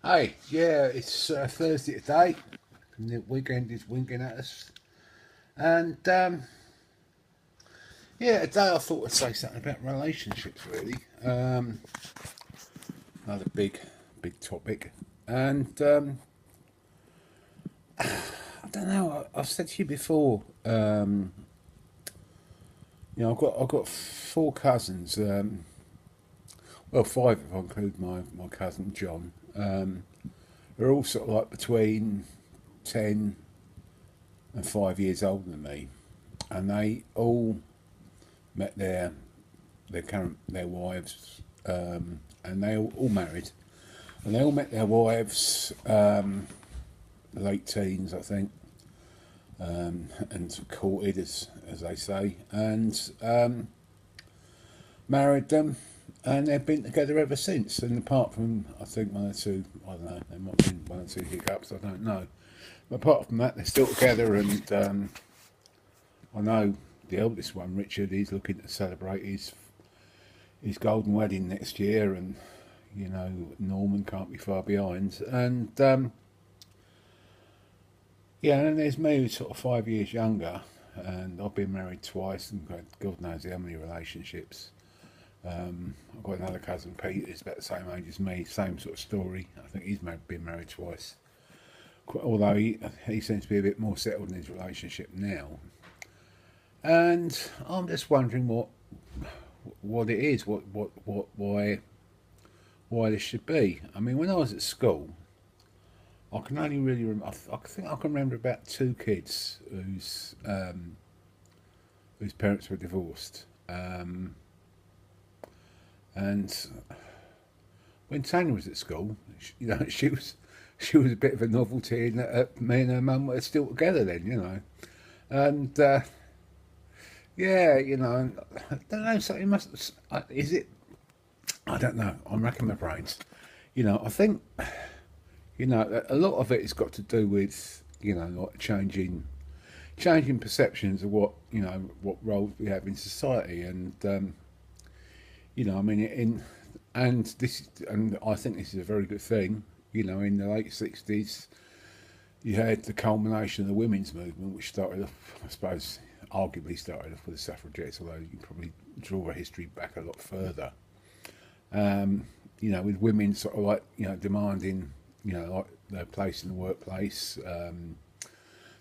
Hey, yeah, it's Thursday today, and the weekend is winking at us. And yeah, today I thought I'd say something about relationships, really. Another big topic. And I don't know. I've said to you before. I've got four cousins. Well, five if I include my cousin John. They're all sort of like between 10 and 5 years older than me, and they all met their wives, and they all married, and they all met their wives late teens, I think, and courted, as they say, and married them, and they've been together ever since. And apart from, I think, one or two, I don't know, there might have been one or two hiccups, I don't know. But apart from that, they're still together, and I know the eldest one, Richard, he's looking to celebrate his golden wedding next year, and Norman can't be far behind. And yeah, and then there's me, who's sort of 5 years younger, and I've been married twice, and God knows how many relationships. I've got another cousin, Pete, who's about the same age as me, same sort of story. I think he's been married twice, although he seems to be a bit more settled in his relationship now. And I'm just wondering what it is, why this should be. I mean, when I was at school, I can only really I think I can remember about two kids whose parents were divorced. And when Tanya was at school, she was a bit of a novelty, and me and her mum were still together then. And yeah, I don't know. Something must. Is it? I don't know. I'm racking my brains. I think a lot of it has got to do with like changing perceptions of what roles we have in society, and I mean, and I think this is a very good thing. In the late 60s, you had the culmination of the women's movement, which started off, I suppose, arguably started off with the suffragettes, although you can probably draw a history back a lot further. With women sort of like, demanding, like their place in the workplace,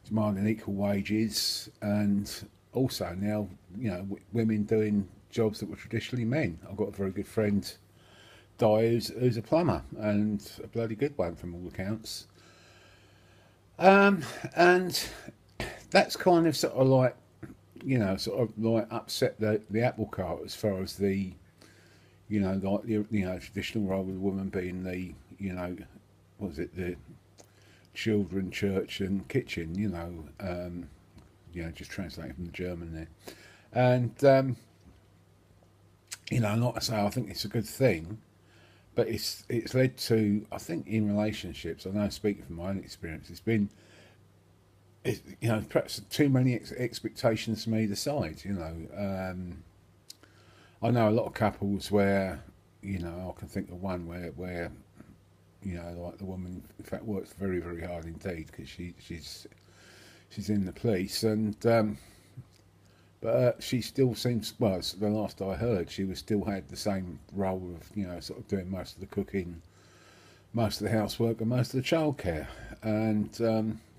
demanding equal wages, and also now, women doing jobs that were traditionally men. I've got a very good friend, Di, who's a plumber, and a bloody good one from all accounts. And that's kind of sort of like, sort of like upset the apple cart as far as the, like the traditional role of the woman being the, what was it, the children, church, and kitchen. Just translating from the German there, and like I say, I think it's a good thing, but it's led to, I think, in relationships. I know, speaking from my own experience, perhaps too many expectations from either side. I know a lot of couples where, I can think of one where like the woman, in fact, works very, very hard indeed, because she's in the police, and but she still seems, well, the last I heard, she was still had the same role of, sort of doing most of the cooking, most of the housework, and most of the childcare, and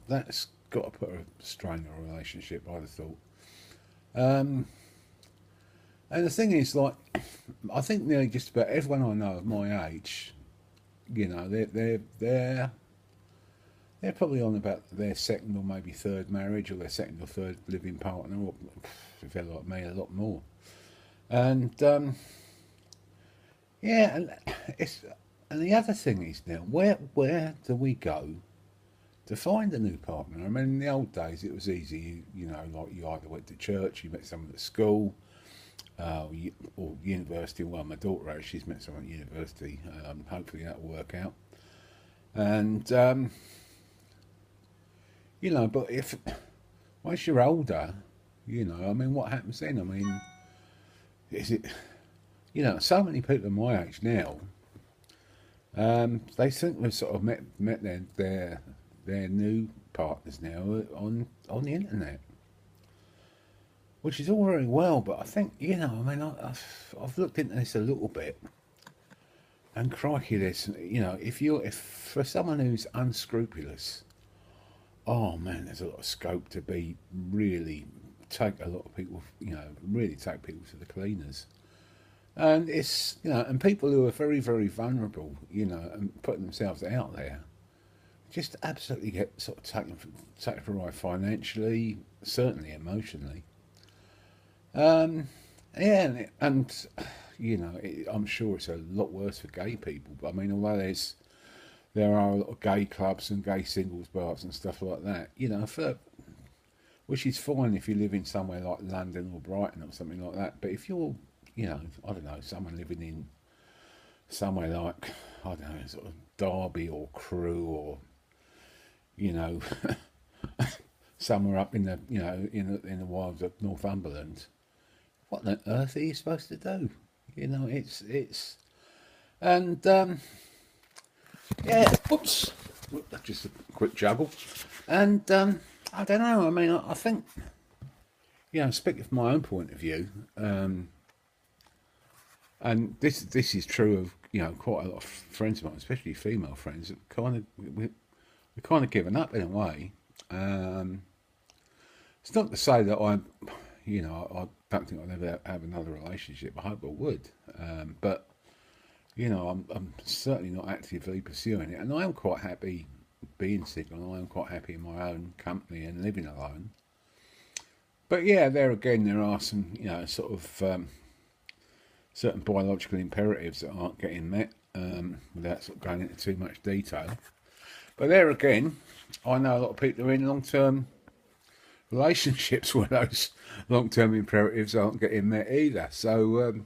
that's got to put a strain on a relationship, I'd have thought. Um, and the thing is, like, I think nearly just about everyone I know of my age, they're probably on about their second or maybe third marriage, or their second or third living partner, or if they're like me, a lot more. And yeah, it's and the other thing is, now, where do we go to find a new partner? I mean, in the old days, it was easy. Like, you either went to church, you met someone at school, or university. Well, my daughter, actually, she's met someone at university. Hopefully that'll work out. And but if once you're older, I mean, what happens then? I mean, is it, so many people my age now, They think we've sort of met their new partners now on the internet, which is all very well. But I think I mean, I've looked into this a little bit, and crikey, this if for someone who's unscrupulous, oh man, there's a lot of scope to be really take a lot of people, really take people to the cleaners. And it's and people who are very very vulnerable, and putting themselves out there, just absolutely get sort of taken for a ride financially, certainly emotionally. Um, yeah, I'm sure it's a lot worse for gay people. But I mean, although there are a lot of gay clubs and gay singles bars and stuff like that, which is fine if you live in somewhere like London or Brighton or something like that. But if you're, I don't know, someone living in somewhere like, I don't know, sort of Derby or Crewe or, you know, somewhere up in the, in the wilds of Northumberland, what on earth are you supposed to do? And yeah, oops, just a quick juggle, and I don't know. I mean, I think, speaking from my own point of view, and this is true of quite a lot of friends of mine, especially female friends, that we're kind of given up in a way. Um, it's not to say that I don't think I'll ever have another relationship. I hope I would, but I'm certainly not actively pursuing it, and I am quite happy being single. I am quite happy in my own company and living alone. But yeah, there again, there are some sort of certain biological imperatives that aren't getting met, without sort of going into too much detail. But there again, I know a lot of people who are in long-term relationships where those long-term imperatives aren't getting met either. So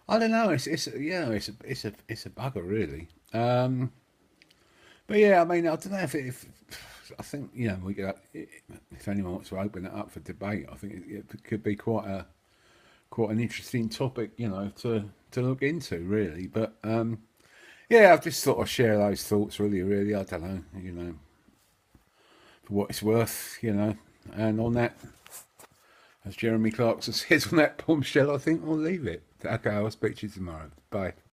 I don't know. It's a bugger really. But yeah, I mean, I don't know if I think we get if anyone wants to open it up for debate, I think it could be quite an interesting topic, to look into really. But yeah, I've just thought I'd share those thoughts with you. Really, I don't know, for what it's worth, And on that, as Jeremy Clarkson says, on that bombshell, I think I'll leave it. Okay, I'll speak to you tomorrow. Bye.